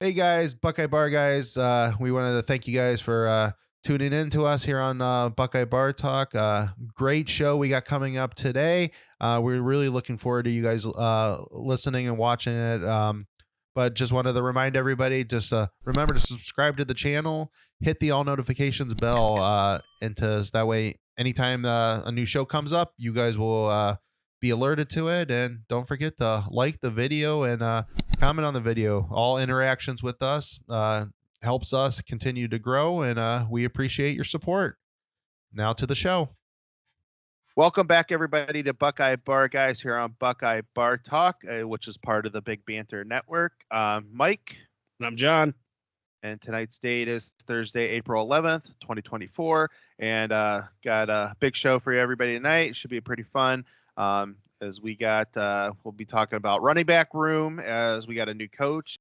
Hey guys, Buckeye Bar Guys. We wanted to thank you guys for tuning in to us here on Buckeye Bar Talk. Great show we got coming up today. We're really looking forward to you guys listening and watching it. But just wanted to remind everybody, just remember to subscribe to the channel, hit the all notifications bell, and that way, anytime a new show comes up, you guys will be alerted to it. And don't forget to like the video and comment on the video. All interactions with us helps us continue to grow, and we appreciate your support. Now to the show. Welcome back, everybody, to Buckeye Bar Guys here on Buckeye Bar Talk, which is part of the Big Banter Network. Mike. And I'm John. And tonight's date is Thursday, April 11th, 2024. And got a big show for you, everybody, tonight. It should be pretty fun. As we got, we'll be talking about running back room, as we got a new coach,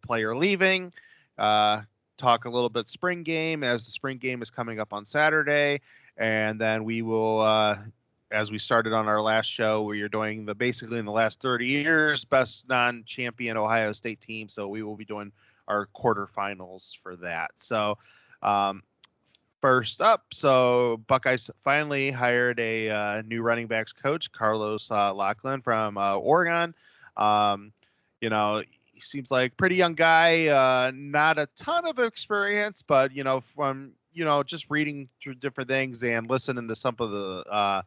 player leaving. Talk a little bit spring game, as the spring game is coming up on Saturday. And then we will, as we started on our last show, where you're doing basically in the last 30 years, best non-champion Ohio State team. So we will be doing our quarterfinals for that. So first up, so Buckeyes finally hired a new running backs coach, Carlos Locklyn from Oregon. He seems like pretty young guy, not a ton of experience, but from just reading through different things and listening to some of the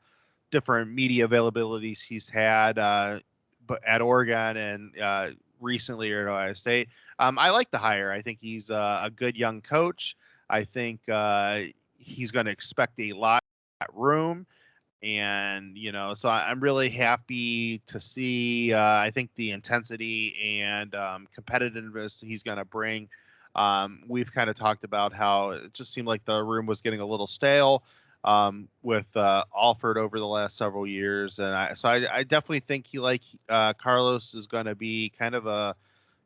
different media availabilities he's had, but at Oregon and recently at Ohio State. I like the hire. I think he's a good young coach. I think he's going to expect a lot of room. And, so I'm really happy to see, I think, the intensity and competitiveness he's going to bring. We've kind of talked about how it just seemed like the room was getting a little stale with Alford over the last several years. And I definitely think Carlos is going to be kind of a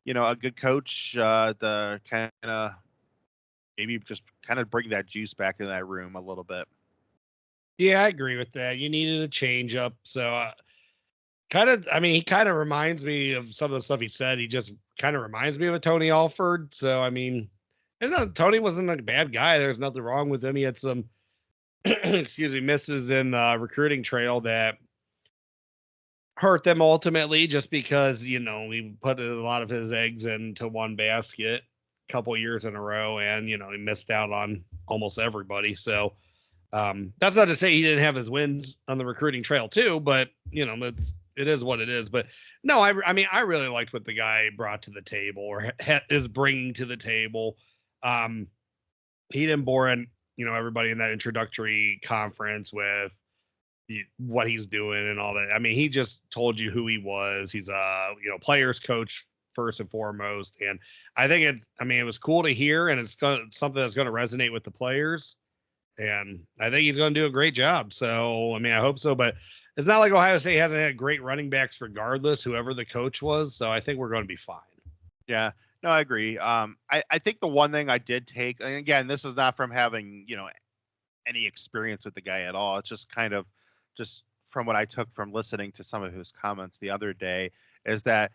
good coach to kind of maybe just kind of bring that juice back into that room a little bit. Yeah, I agree with that. You needed a change up. So he kind of reminds me of some of the stuff he said. He just kind of reminds me of a Tony Alford. So, Tony wasn't a bad guy. There's nothing wrong with him. He had some, misses in the recruiting trail that hurt them ultimately, just because, we put a lot of his eggs into one basket a couple years in a row, and, he missed out on almost everybody. So that's not to say he didn't have his wins on the recruiting trail too, but it is what it is. But no, I really liked what the guy brought to the table, or is bringing to the table. He didn't bore everybody in that introductory conference with what he's doing and all that. He just told you who he was. He's a players coach first and foremost, and I think it was cool to hear, and it's something that's going to resonate with the players, and I think he's going to do a great job. So I hope so, but it's not like Ohio State hasn't had great running backs regardless, whoever the coach was. So I think we're going to be fine. Yeah, no, I agree. I think the one thing I did take, and again, this is not from having, any experience with the guy at all. It's just kind of just from what I took from listening to some of his comments the other day, is that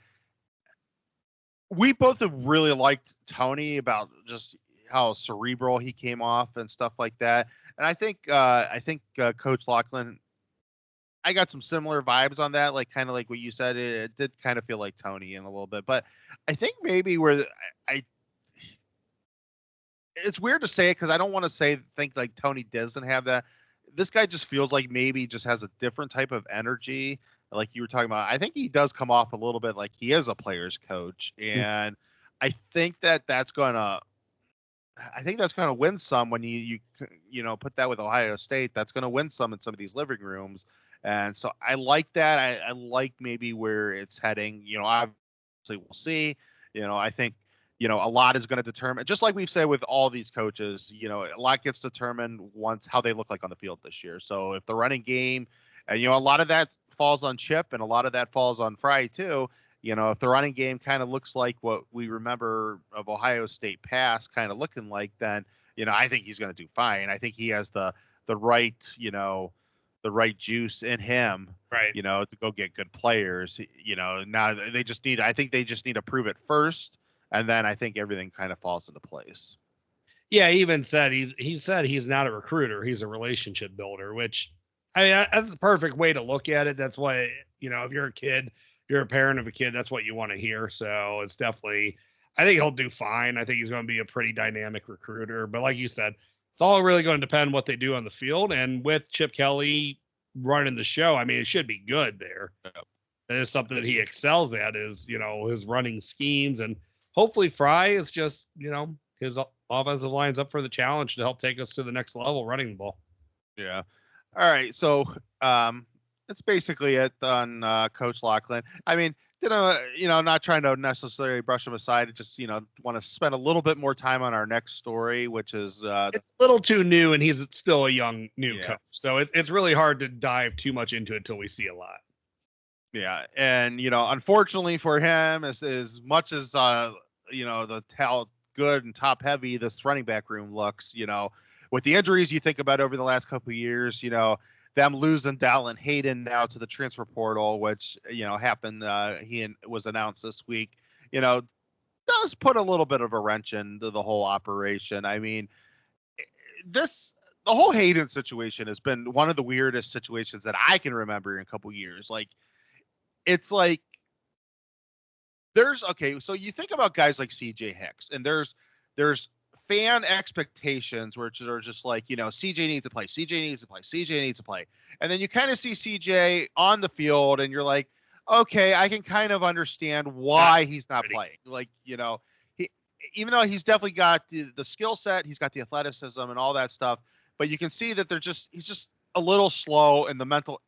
we both have really liked Tony about just how cerebral he came off and stuff like that. And I think Coach Locklyn, I got some similar vibes on that, like kind of like what you said. It did kind of feel like Tony in a little bit, but I think maybe where it's weird to say it, because I don't want to think like Tony doesn't have that. This guy just feels like maybe just has a different type of energy, like you were talking about. I think he does come off a little bit like he is a player's coach, and I think that's gonna win some when you put that with Ohio State. That's gonna win some in some of these living rooms. And so I like that. I like maybe where it's heading. Obviously we'll see. I think, a lot is going to determine, just like we've said with all these coaches, a lot gets determined once how they look like on the field this year. So if the running game, and, a lot of that falls on Chip, and a lot of that falls on Fry too. If the running game kind of looks like what we remember of Ohio State past kind of looking like, then, I think he's going to do fine. I think he has the right, the right juice in him, right? To go get good players. Now I think they just need to prove it first, and then I think everything kind of falls into place. Yeah, he even said he said he's not a recruiter, he's a relationship builder, which I mean that's the perfect way to look at it. That's why, if you're a kid, you're a parent of a kid, that's what you want to hear. So it's definitely, I think he'll do fine. I think he's going to be a pretty dynamic recruiter. But like you said, it's all really going to depend what they do on the field. And with Chip Kelly running the show, I mean, it should be good there. That is something that he excels at, is, his running schemes. And hopefully Fry is just, his offensive line's up for the challenge to help take us to the next level running the ball. Yeah. All right. So that's basically it on Coach Locklyn. I mean, not trying to necessarily brush him aside. Just, want to spend a little bit more time on our next story, which is it's a little too new, and he's still a young new coach. So it's really hard to dive too much into it until we see a lot. Yeah. And, unfortunately for him, as much as, the how good and top heavy this running back room looks, with the injuries you think about over the last couple of years, them losing Dallan Hayden now to the transfer portal, which, happened, was announced this week, does put a little bit of a wrench into the whole operation. I mean, the whole Hayden situation has been one of the weirdest situations that I can remember in a couple of years. Like, it's like, so you think about guys like CJ Hicks, and there's fan expectations which are just like, CJ needs to play, CJ needs to play, CJ needs to play. And then you kind of see CJ on the field and you're like, okay, I can kind of understand why he's not playing. Like, he, even though he's definitely got the skill set, he's got the athleticism and all that stuff, but you can see that he's just a little slow in the mental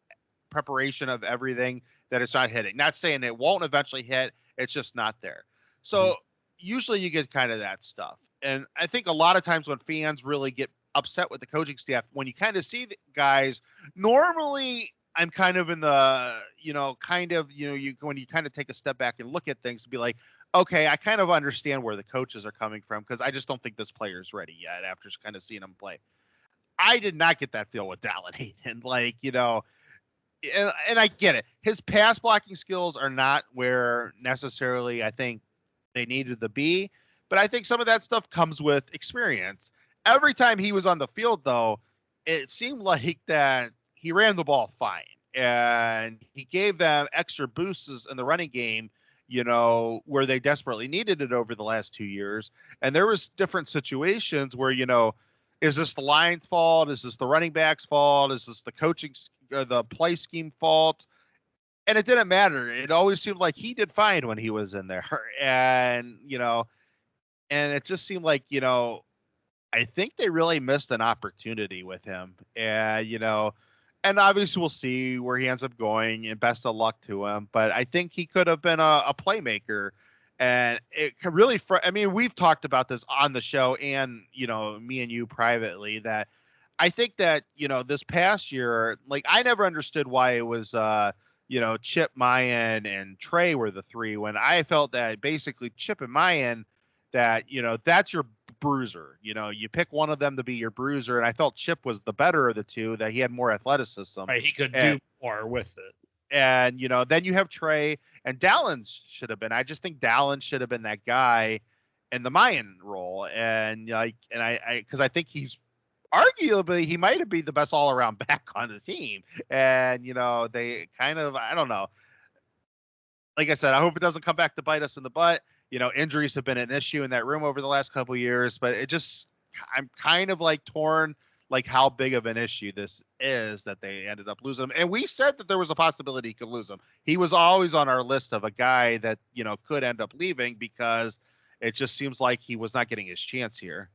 preparation of everything, that it's not hitting. Not saying it won't eventually hit, it's just not there. So usually you get kind of that stuff. And I think a lot of times when fans really get upset with the coaching staff, when you kind of see the guys, normally I'm kind of in the, when you kind of take a step back and look at things and be like, okay, I kind of understand where the coaches are coming from, because I just don't think this player's ready yet after kind of seeing him play. I did not get that feel with Dallan Hayden. Like, and I get it. His pass blocking skills are not where necessarily I think they needed to be, but I think some of that stuff comes with experience. Every time he was on the field, though, it seemed like that he ran the ball fine, and he gave them extra boosts in the running game, where they desperately needed it over the last 2 years. And there was different situations where, is this the line's fault? Is this the running back's fault? Is this the coaching, the play scheme fault? And it didn't matter. It always seemed like he did fine when he was in there. And, and it just seemed like, I think they really missed an opportunity with him. And, and obviously we'll see where he ends up going, and best of luck to him. But I think he could have been a playmaker. And it could really, I mean, we've talked about this on the show and, me and you privately, that I think that, this past year, like, I never understood why it was, Chip, Mayan, and Trey were the three, when I felt that basically Chip and Mayan, that, that's your bruiser. You pick one of them to be your bruiser. And I felt Chip was the better of the two, that he had more athleticism. Right, he could do more with it. And, then you have Trey, and Dallan should have been. I just think Dallan should have been that guy in the Mayan role. And because I think he's arguably, he might have been the best all around back on the team. And, they kind of, I don't know. Like I said, I hope it doesn't come back to bite us in the butt. Injuries have been an issue in that room over the last couple of years, but I'm kind of like torn, like how big of an issue this is that they ended up losing him. And we said that there was a possibility he could lose him. He was always on our list of a guy that, could end up leaving, because it just seems like he was not getting his chance here.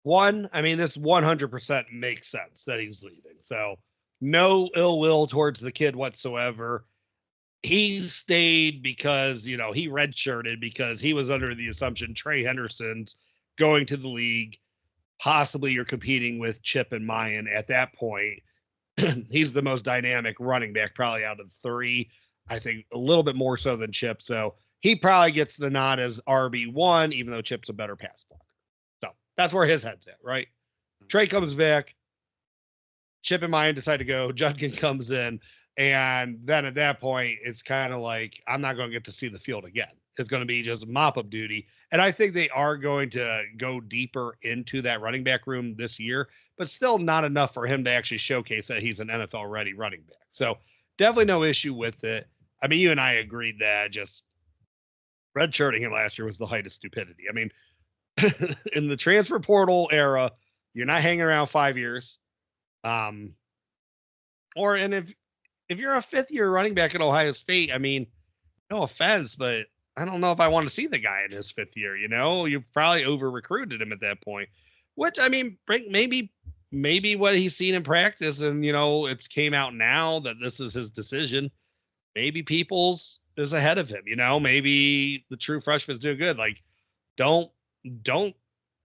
I mean, this 100% makes sense that he's leaving. So no ill will towards the kid whatsoever. He stayed because, he redshirted because he was under the assumption Trey Henderson's going to the league. Possibly you're competing with Chip and Mayan at that point. He's the most dynamic running back probably out of the three. I think a little bit more so than Chip. So he probably gets the nod as RB1, even though Chip's a better pass blocker. So that's where his head's at, right? Trey comes back. Chip and Mayan decide to go. Judkin comes in. And then at that point, it's kind of like, I'm not going to get to see the field again. is going to be just mop-up duty. And I think they are going to go deeper into that running back room this year, but still not enough for him to actually showcase that he's an NFL-ready running back. So definitely no issue with it. I mean, you and I agreed that just redshirting him last year was the height of stupidity. I mean, in the transfer portal era, you're not hanging around 5 years. And if you're a fifth-year running back at Ohio State, I mean, no offense, but I don't know if I want to see the guy in his fifth year. You probably over-recruited him at that point. Which, I mean, maybe what he's seen in practice, and it's came out now that this is his decision. Maybe Peoples is ahead of him. Maybe the true freshman's doing good. Like, don't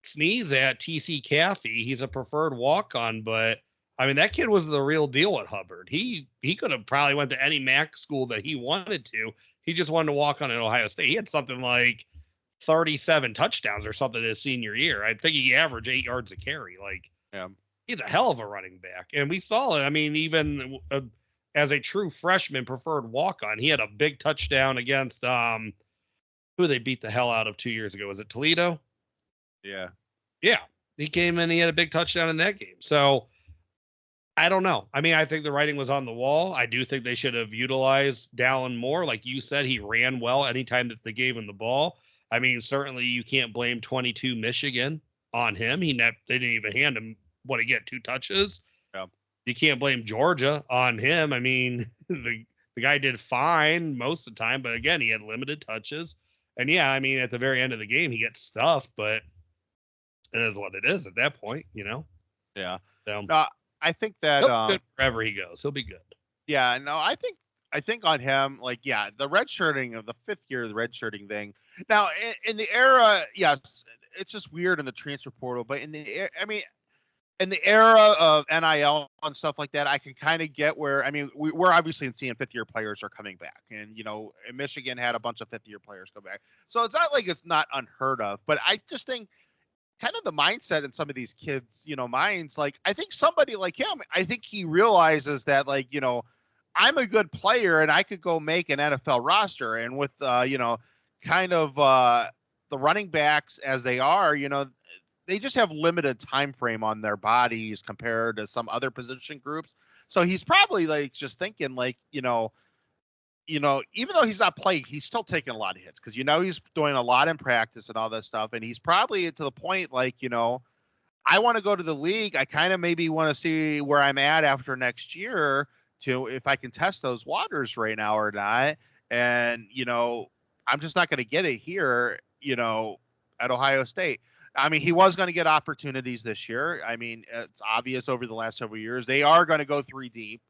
sneeze at TC Caffey. He's a preferred walk-on, but I mean, that kid was the real deal at Hubbard. He could have probably went to any MAC school that he wanted to. He just wanted to walk on at Ohio State. He had something like 37 touchdowns or something his senior year. I think he averaged 8 yards a carry. Like, Yeah. He's a hell of a running back. And we saw it. I mean, even as a true freshman preferred walk-on, he had a big touchdown against who they beat the hell out of 2 years ago. Was it Toledo? Yeah. Yeah. He came in, he had a big touchdown in that game. So I don't know. I mean, I think the writing was on the wall. I do think they should have utilized Dallan more. Like you said, he ran well anytime that they gave him the ball. I mean, certainly you can't blame 22 Michigan on him. They didn't even hand him what he get 2 touches. Yeah. You can't blame Georgia on him. I mean, the guy did fine most of the time, but again, he had limited touches. And yeah, I mean, at the very end of the game, he gets stuffed, but it is what it is at that point, Yeah. So, No, I think that he'll be good wherever he goes. He'll be good. Yeah, no, I think on him, like, yeah, the redshirting of the 5th year, the redshirting thing. Now, in the era, yes, it's just weird in the transfer portal, but in the era of NIL and stuff like that, I can kind of get where, I mean, we're obviously seeing 5th year players are coming back, and Michigan had a bunch of 5th year players come back, so it's not like it's not unheard of, but I just think kind of the mindset in some of these kids, minds, like, I think somebody like him, I think he realizes that, like, I'm a good player and I could go make an NFL roster. And with, kind of the running backs as they are, they just have limited time frame on their bodies compared to some other position groups. So he's probably like just thinking like, even though he's not playing, he's still taking a lot of hits because, he's doing a lot in practice and all that stuff. And he's probably to the point like, I want to go to the league. I kind of maybe want to see where I'm at after next year to if I can test those waters right now or not. And, I'm just not going to get it here, at Ohio State. I mean, he was going to get opportunities this year. I mean, it's obvious over the last several years, they are going to go 3 deep.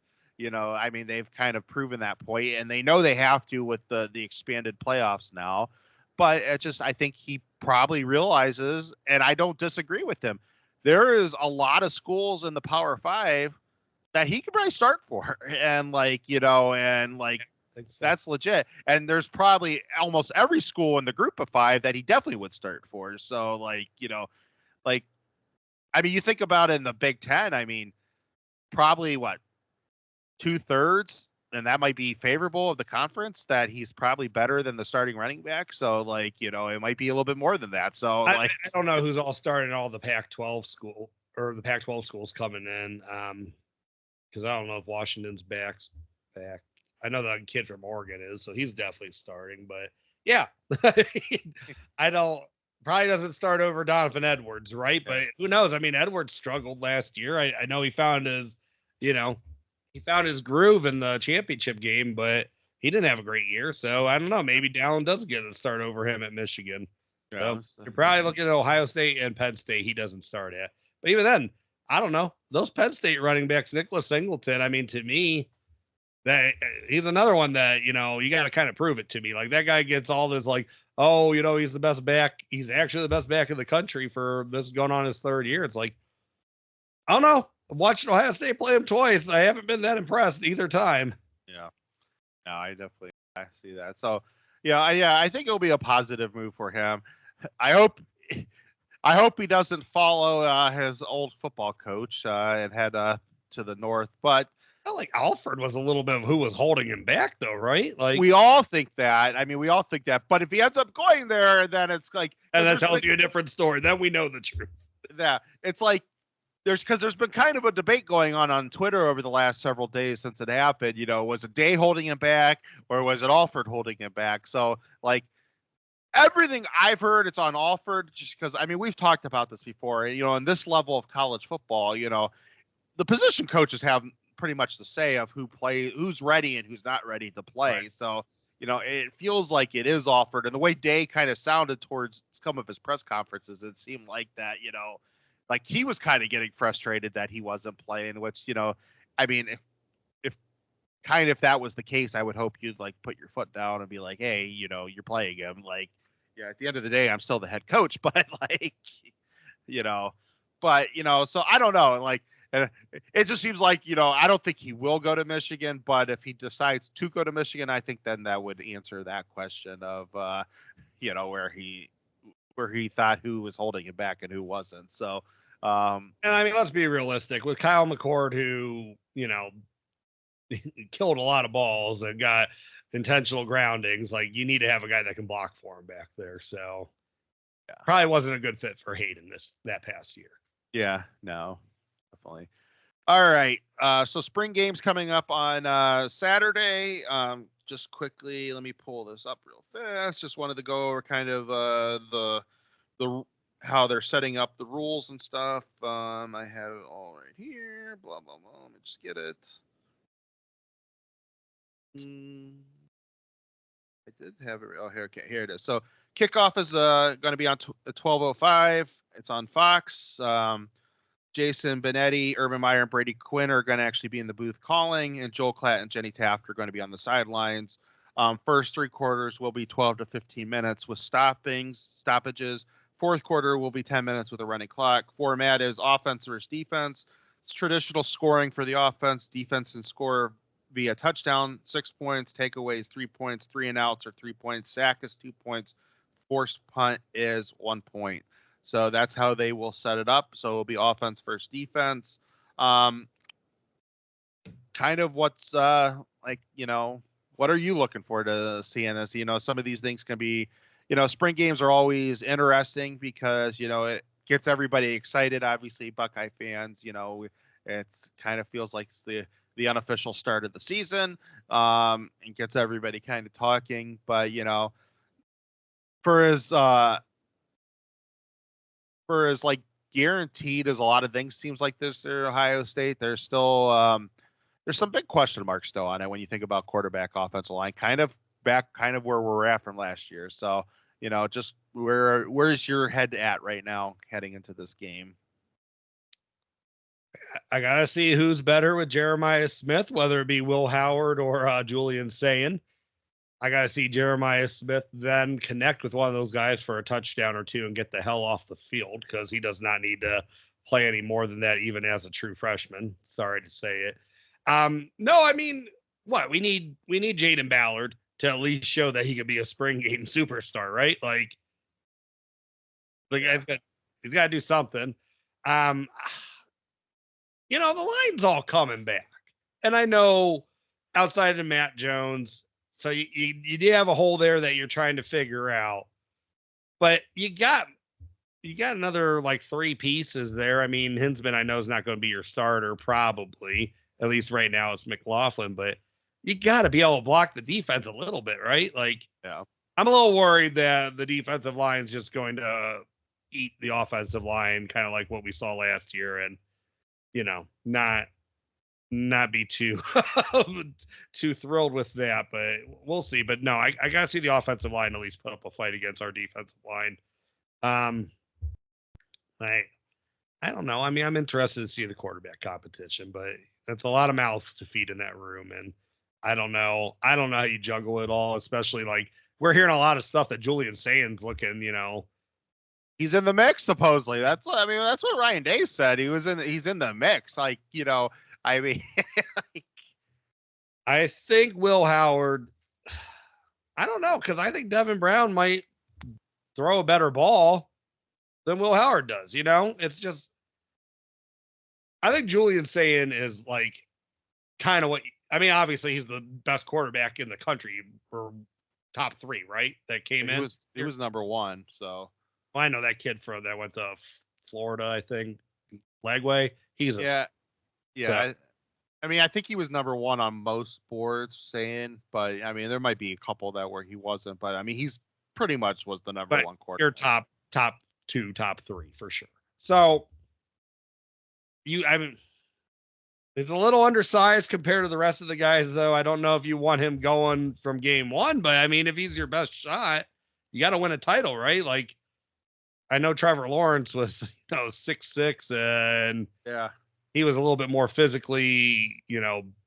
I mean, they've kind of proven that point, and they know they have to with the expanded playoffs now. But I think he probably realizes, and I don't disagree with him, there is a lot of schools in the Power 5 that he could probably start for. And that's legit. And there's probably almost every school in the group of 5 that he definitely would start for. So I mean, you think about it in the Big Ten, I mean, probably what, 2/3, and that might be favorable of the conference that he's probably better than the starting running back. So it might be a little bit more than that. So I don't know who's all starting all the Pac-12 school or the Pac-12 schools coming in. Because I don't know if Washington's back. I know the kid from Oregon is, so he's definitely starting. But yeah, I don't. Probably doesn't start over Donovan Edwards, right? But who knows? I mean, Edwards struggled last year. I know he found his, he found his groove in the championship game, but he didn't have a great year. So I don't know. Maybe Dallan does get a start over him at Michigan. So you're probably looking at Ohio State and Penn State. He doesn't start at. But even then, I don't know. Those Penn State running backs, Nicholas Singleton, I mean, to me, that he's another one that, you got to kind of prove it to me. Like, that guy gets all this, like, oh, he's the best back. He's actually the best back in the country for this going on his 3rd year. It's like, I don't know. I've watched Ohio State play him twice. I haven't been that impressed either time. Yeah. No, I see that. So, I think it'll be a positive move for him. I hope he doesn't follow his old football coach and head to the north. But felt like Alford was a little bit of who was holding him back, though, right? Like we all think that. I mean, we all think that. But if he ends up going there, then it's like, and that tells you a different story. Then we know the truth. Yeah, it's like there's been kind of a debate going on Twitter over the last several days since it happened. You know, was it Day holding him back or was it Alford holding him back? So like everything I've heard, it's on Alford, just because I mean we've talked about this before. You know, in this level of college football, you know, the position coaches have pretty much the say of who's ready and who's not ready to play. Right. So, you know, it feels like it is Alford. And the way Day kind of sounded towards some of his press conferences, it seemed like that, you know, like he was kind of getting frustrated that he wasn't playing, which, you know, I mean, if that was the case, I would hope you'd like put your foot down and be like, hey, you know, you're playing him. Like, yeah, at the end of the day, I'm still the head coach, but like, you know, so I don't know. Like, it just seems like, you know, I don't think he will go to Michigan, but if he decides to go to Michigan, I think then that would answer that question of, you know, where he thought who was holding him back and who wasn't. So, and I mean, let's be realistic with Kyle McCord, who, you know, killed a lot of balls and got intentional groundings. Like, you need to have a guy that can block for him back there. So, yeah, probably wasn't a good fit for Hayden that past year. Yeah, no, definitely. All right. So spring games coming up on Saturday. Just quickly, let me pull this up real fast. Just wanted to go over kind of the how they're setting up the rules and stuff. I have it all right here. Blah blah blah. Let me just get it. I did have it. Oh, here. Okay, here it is. So kickoff is going to be on 12:05. It's on Fox. Jason Benetti, Urban Meyer, and Brady Quinn are going to actually be in the booth calling, and Joel Klatt and Jenny Taft are going to be on the sidelines. First three quarters will be 12 to 15 minutes with stoppages. Fourth quarter will be 10 minutes with a running clock. Format is offense versus defense. It's traditional scoring for the offense. Defense and score via touchdown, 6 points. Takeaways, 3 points. 3 and outs are 3 points. Sack is 2 points. Forced punt is 1 point. So that's how they will set it up. So it'll be offense versus defense. Kind of what's like, you know, what are you looking for to see in this? You know, some of these things can be, you know, spring games are always interesting because, you know, it gets everybody excited. Obviously, Buckeye fans, you know, it's kind of feels like it's the unofficial start of the season, and gets everybody kind of talking. But, you know, for as like guaranteed as a lot of things seems like this at Ohio State, there's still there's some big question marks still on it when you think about quarterback, offensive line, kind of where we're at from last year. So, you know, just where's your head at right now heading into this game? I gotta see who's better with Jeremiah Smith, whether it be Will Howard or Julian Sayin. I got to see Jeremiah Smith then connect with one of those guys for a touchdown or two and get the hell off the field, because he does not need to play any more than that, even as a true freshman. Sorry to say it. No, I mean, what we need Jaden Ballard to at least show that he could be a spring game superstar, right? Like yeah. He's got to do something. You know, the line's all coming back, and I know outside of Matt Jones. So you do have a hole there that you're trying to figure out, but you got another like 3 pieces there. I mean, Hinsman, I know, is not going to be your starter, probably, at least right now it's McLaughlin, but you got to be able to block the defense a little bit, right? Like, yeah, I'm a little worried that the defensive line is just going to eat the offensive line, kind of like what we saw last year, and, you know, not be too too thrilled with that, but we'll see. But no, I gotta see the offensive line at least put up a fight against our defensive line. I don't know. I mean, I'm interested to see the quarterback competition, but that's a lot of mouths to feed in that room, and I don't know how you juggle it all, especially like we're hearing a lot of stuff that Julian Sayin's looking, you know, he's in the mix supposedly. That's what Ryan Day said. He's in the mix. Like, you know, I mean, I think Will Howard, I don't know, because I think Devin Brown might throw a better ball than Will Howard does. You know, it's just, I think Julian Sayin is like kind of what I mean. Obviously, he's the best quarterback in the country for top 3, right? That came in. He was number 1. So well, I know that kid that went to Florida, I think, Lagway. He's yeah. So, I mean, I think he was number 1 on most boards saying, but I mean, there might be a couple that where he wasn't, but I mean, he's pretty much was the number 1 quarterback. You're top 2, top 3 for sure. So I mean, it's a little undersized compared to the rest of the guys, though. I don't know if you want him going from game 1, but I mean, if he's your best shot, you got to win a title, right? Like, I know Trevor Lawrence was, 6'6", and yeah, he was a little bit more physically,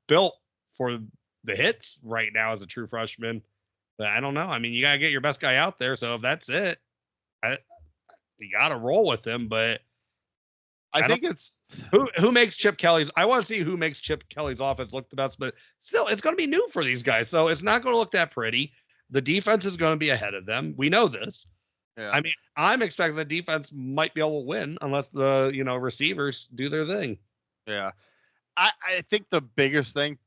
built for the hits right now as a true freshman. But I don't know. I mean, you got to get your best guy out there. So if that's it, you got to roll with him. But I think it's who makes Chip Kelly's. I want to see who makes Chip Kelly's offense look the best. But still, it's going to be new for these guys. So it's not going to look that pretty. The defense is going to be ahead of them. We know this. Yeah. I mean, I'm expecting the defense might be able to win unless the receivers do their thing. Yeah. I think the biggest thing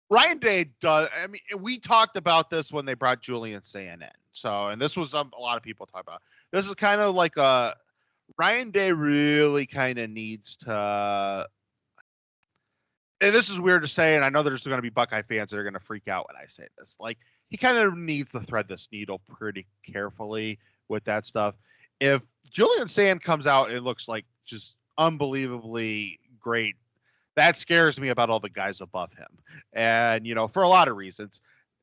Ryan Day does. I mean, we talked about this when they brought Julian Sayin in. So, and this was a lot of people talk about. This is kind of like Ryan Day really kind of needs to. And this is weird to say, and I know there's going to be Buckeye fans that are going to freak out when I say this. Like, he kind of needs to thread this needle pretty carefully with that stuff. If Julian Sayin comes out and looks like just unbelievably great, that scares me about all the guys above him. And, for a lot of reasons.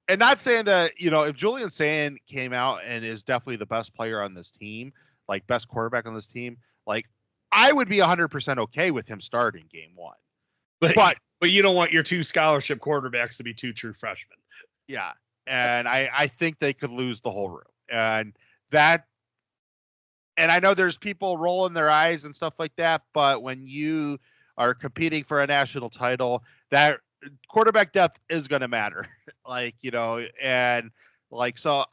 And not saying that, if Julian Sayin came out and is definitely the best player on this team, like best quarterback on this team, like I would be 100% okay with him starting game 1. But you don't want your 2 scholarship quarterbacks to be 2 true freshmen. Yeah. And I think they could lose the whole room. And I know there's people rolling their eyes and stuff like that, but when you are competing for a national title, that quarterback depth is going to matter. So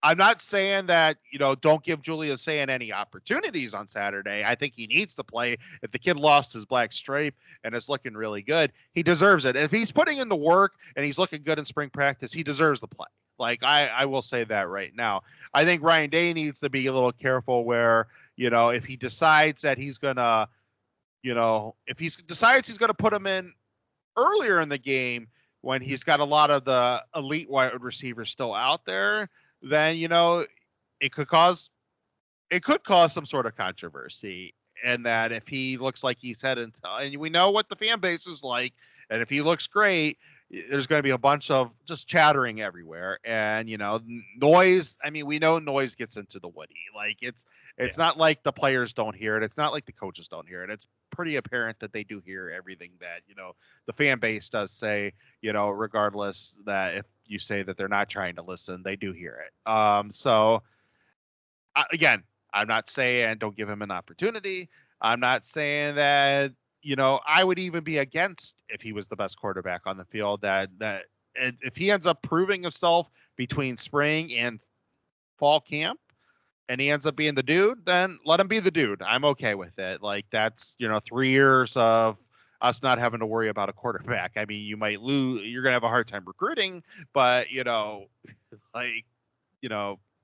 I'm not saying that, don't give Julian Sayin any opportunities on Saturday. I think he needs to play. If the kid lost his black stripe and is looking really good, he deserves it. If he's putting in the work and he's looking good in spring practice, he deserves the play. Like, I will say that right now. I think Ryan Day needs to be a little careful where, if he decides that he's going to, if he decides he's going to put him in earlier in the game when he's got a lot of the elite wide receivers still out there, then, it could cause some sort of controversy. And that if he looks like he's heading to, and we know what the fan base is like, and if he looks great, there's going to be a bunch of just chattering everywhere. And, noise. I mean, we know noise gets into the woody. Like it's not like the players don't hear it. It's not like the coaches don't hear it. It's pretty apparent that they do hear everything that, the fan base does say, regardless that if you say that they're not trying to listen, they do hear it. So again, I'm not saying don't give him an opportunity. I'm not saying that, I would even be against if he was the best quarterback on the field, that if he ends up proving himself between spring and fall camp and he ends up being the dude, then let him be the dude. I'm okay with it. Like that's, 3 years of us not having to worry about a quarterback. I mean, you might lose, you're going to have a hard time recruiting, but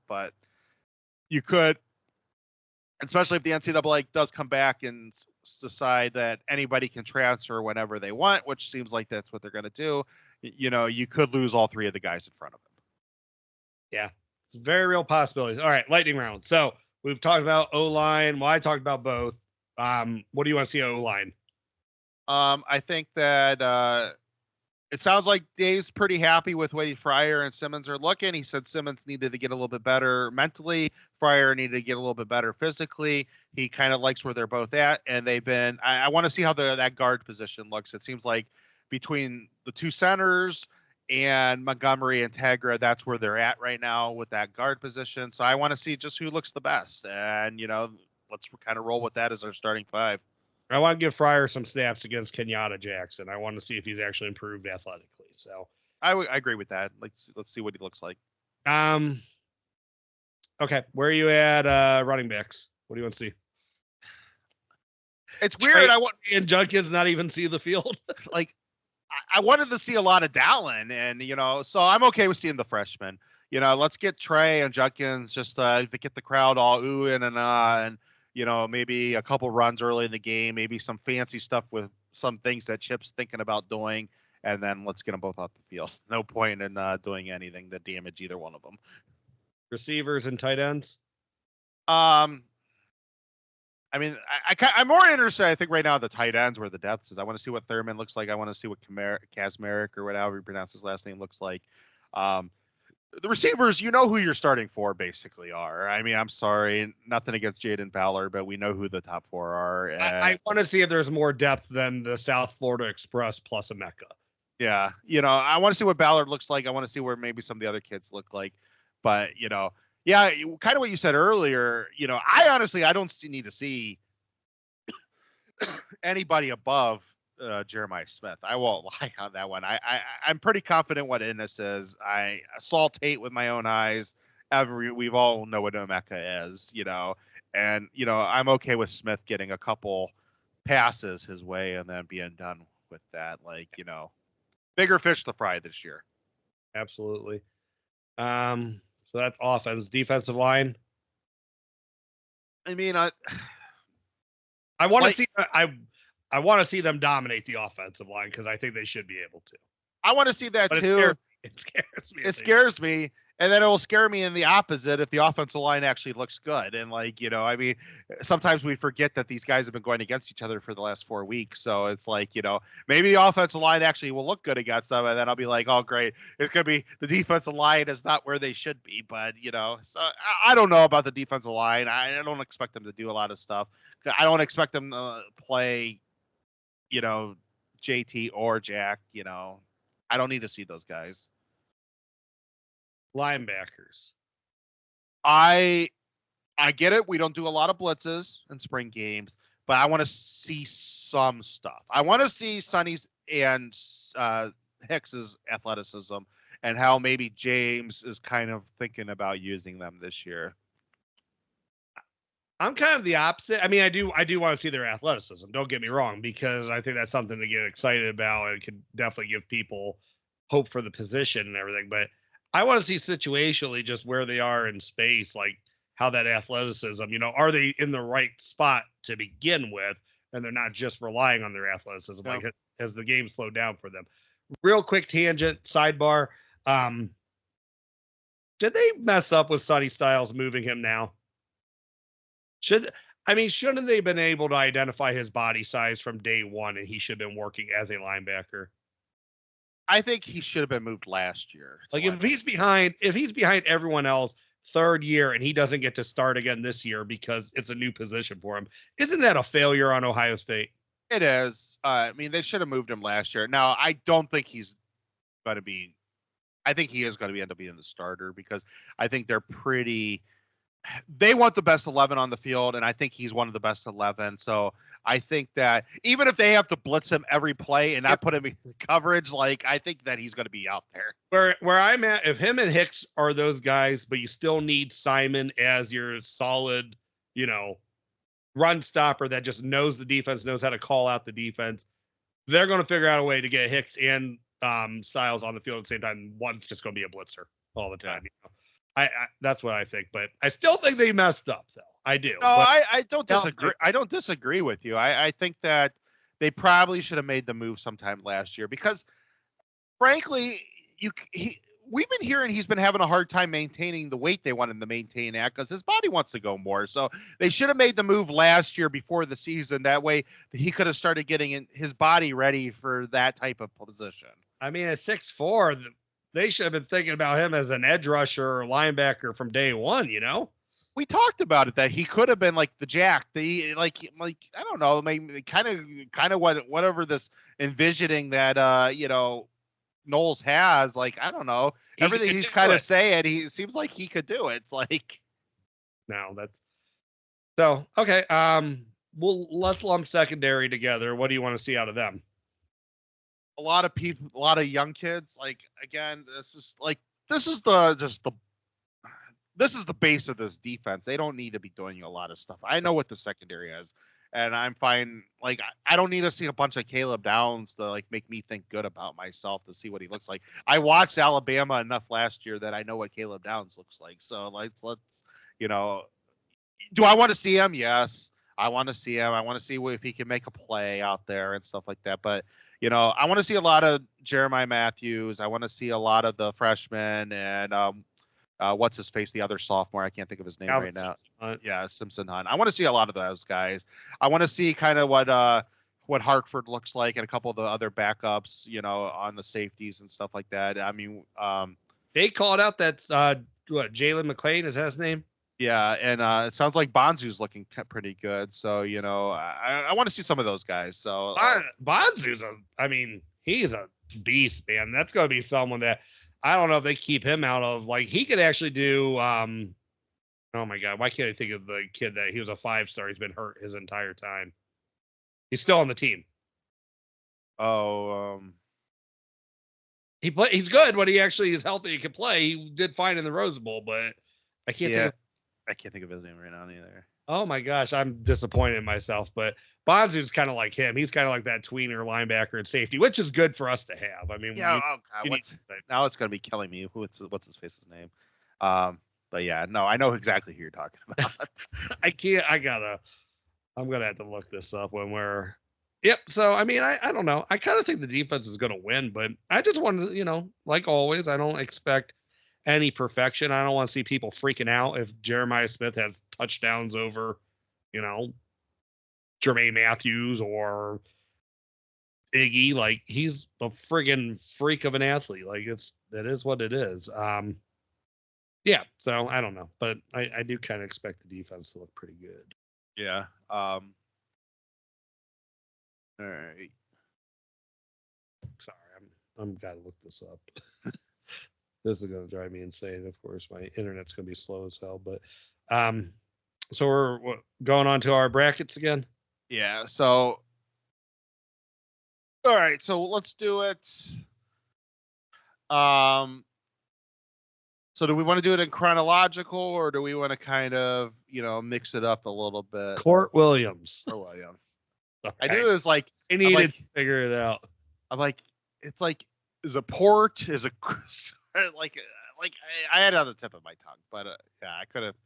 but you could, especially if the NCAA does come back and decide that anybody can transfer whenever they want, which seems like that's what they're going to do. You could lose all 3 of the guys in front of him. Yeah, very real possibilities. All right, lightning round. So we've talked about O-line. Well, I talked about both. What do you want to see O-line? I think that it sounds like Dave's pretty happy with the way Fryer and Simmons are looking. He said Simmons needed to get a little bit better mentally. Fryer needed to get a little bit better physically. He kind of likes where they're both at. And they've been, I want to see how that guard position looks. It seems like between the 2 centers and Montgomery and Tegra, that's where they're at right now with that guard position. So I want to see just who looks the best. And, let's kind of roll with that as our starting 5. I want to give Fryer some snaps against Kenyatta Jackson. I want to see if he's actually improved athletically. So I agree with that. Let's see what he looks like. Okay, where are you at running backs? What do you want to see? It's weird. And Junkins not even see the field. Like I wanted to see a lot of Dallan, and so I'm okay with seeing the freshmen. Let's get Trey and Judkins just to get the crowd all oohing and and maybe a couple runs early in the game, maybe some fancy stuff with some things that Chip's thinking about doing, and then let's get them both off the field. No point in doing anything to damage either one of them. Receivers and tight ends. I mean, I'm more interested, I think, right now in the tight ends where the depth is. I want to see what Thurman looks like. I want to see what Kazmarek or whatever you pronounce his last name looks like. The receivers, who you're starting for basically are. I mean, I'm sorry, nothing against Jaden Fowler, but we know who the top four are. I want to see if there's more depth than the South Florida Express plus Emeka. Yeah, I want to see what Ballard looks like. I want to see where maybe some of the other kids look like. But, yeah, kind of what you said earlier, I honestly, I don't need to see anybody above Jeremiah Smith. I won't lie on that one. I'm pretty confident what Ennis is. I saw Tate with my own eyes. We've all know what Emeka is, and, I'm okay with Smith getting a couple passes his way and then being done with that. Like, bigger fish to fry this year. Absolutely. So that's offense. Defensive line. I mean, I want to see. I want to see them dominate the offensive line because I think they should be able to. I want to see that but too. It scares me. It scares me, and then it will scare me in the opposite if the offensive line actually looks good. And I mean, sometimes we forget that these guys have been going against each other for the last 4 weeks. So it's like, maybe the offensive line actually will look good against them, and then I'll be like, oh great, it's gonna be the defensive line is not where they should be. But so I don't know about the defensive line. I don't expect them to do a lot of stuff. I don't expect them to play, JT or Jack. I don't need to see those guys. Linebackers. I get it. We don't do a lot of blitzes in spring games, but I want to see some stuff. I want to see Sonny's and Hicks's athleticism and how maybe James is kind of thinking about using them this year. I'm kind of the opposite. I mean, I do want to see their athleticism. Don't get me wrong, because I think that's something to get excited about and could definitely give people hope for the position and everything. But I want to see situationally just where they are in space, like how that athleticism, are they in the right spot to begin with, and they're not just relying on their athleticism. No. Like has the game slowed down for them? Real quick tangent, sidebar. Did they mess up with Sonny Styles moving him now? Shouldn't they have been able to identify his body size from day one, and he should have been working as a linebacker? I think he should have been moved last year. Like if he's behind everyone else third year and he doesn't get to start again this year because it's a new position for him, isn't that a failure on Ohio State? It is. I mean, they should have moved him last year. Now, I don't think he's going to be. I think he is going to end up being the starter because I think they want the best 11 on the field, and I think he's one of the best 11. So I think that even if they have to blitz him every play and not put him in coverage, I think that he's going to be out there. Where I'm at, if him and Hicks are those guys, but you still need Simon as your solid, run stopper that just knows the defense, knows how to call out the defense, they're going to figure out a way to get Hicks and Styles on the field at the same time. One's just going to be a blitzer all the time. I that's what I think, but I still think they messed up, though. I do. No, I don't disagree. I don't disagree with you. I think that they probably should have made the move sometime last year because, frankly, we've been hearing he's been having a hard time maintaining the weight they want him to maintain at because his body wants to go more. So they should have made the move last year before the season. That way he could have started getting his body ready for that type of position. I mean, at 6'4", they should have been thinking about him as an edge rusher or linebacker from day one, We talked about it that he could have been like the Jack, like I don't know, maybe kind of whatever this envisioning that Knowles has, like I don't know, everything he's kind of saying, he seems like he could do it. It's like no, that's so okay. Let's lump secondary together. What do you want to see out of them? A lot of people, a lot of young kids. Like again, this is the base of this defense. They don't need to be doing a lot of stuff. I know what the secondary is, and I'm fine. Like I don't need to see a bunch of Caleb Downs to like make me think good about myself to see what he looks like. I watched Alabama enough last year that I know what Caleb Downs looks like. So let's you know, do I want to see him? Yes, I want to see him. I want to see if he can make a play out there and stuff like that. But I want to see a lot of Jeremiah Matthews. I want to see a lot of the freshmen and what's his face, the other sophomore. I can't think of his name right now. Yeah, Simpson Hunt. I want to see a lot of those guys. I want to see kind of what Hartford looks like and a couple of the other backups, on the safeties and stuff like that. I mean, they called out that Jalen McClain, is that his name? Yeah, and it sounds like Bonzu's looking pretty good. So I want to see some of those guys. So Bonzu's he's a beast, man. That's going to be someone that I don't know if they keep him out of. Like he could actually do. Oh my God, why can't I think of the kid that he was a 5-star? He's been hurt his entire time. He's still on the team. Oh, he's good when he actually is healthy. He can play. He did fine in the Rose Bowl, but I can't think of. I can't think of his name right now either. Oh my gosh, I'm disappointed in myself. But Bonzu's kind of like him. He's kind of like that tweener linebacker and safety, which is good for us to have. I mean, yeah. Now it's gonna be killing me. What's his face's name? But yeah, no, I know exactly who you're talking about. I'm gonna have to look this up when we're. Yep. So I mean, I don't know. I kind of think the defense is gonna win, but I just want to, like always, I don't expect any perfection. I don't want to see people freaking out if Jeremiah Smith has touchdowns over, Jermaine Matthews or Iggy. Like he's a friggin' freak of an athlete. Like that is what it is. Yeah. So I don't know, but I do kind of expect the defense to look pretty good. Yeah. All right. Sorry, I'm gotta look this up. This is going to drive me insane. Of course, my internet's going to be slow as hell. But so we're going on to our brackets again. Yeah. So, all right. So let's do it. So do we want to do it in chronological, or do we want to kind of mix it up a little bit? Court Williams. Okay. I knew it was like I needed to figure it out. I'm like, it's like, is a port? Is a like I had it on the tip of my tongue, but yeah, I could have.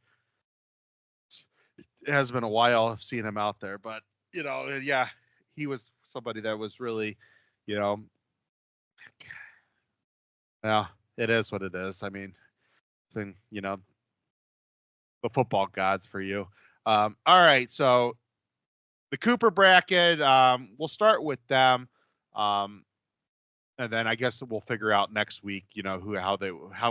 It has been a while I've seen him out there, but yeah, he was somebody that was really, well, it is what it is. I mean, it's been, the football gods for you. All right, so the Cooper bracket, we'll start with them. And then I guess we'll figure out next week, how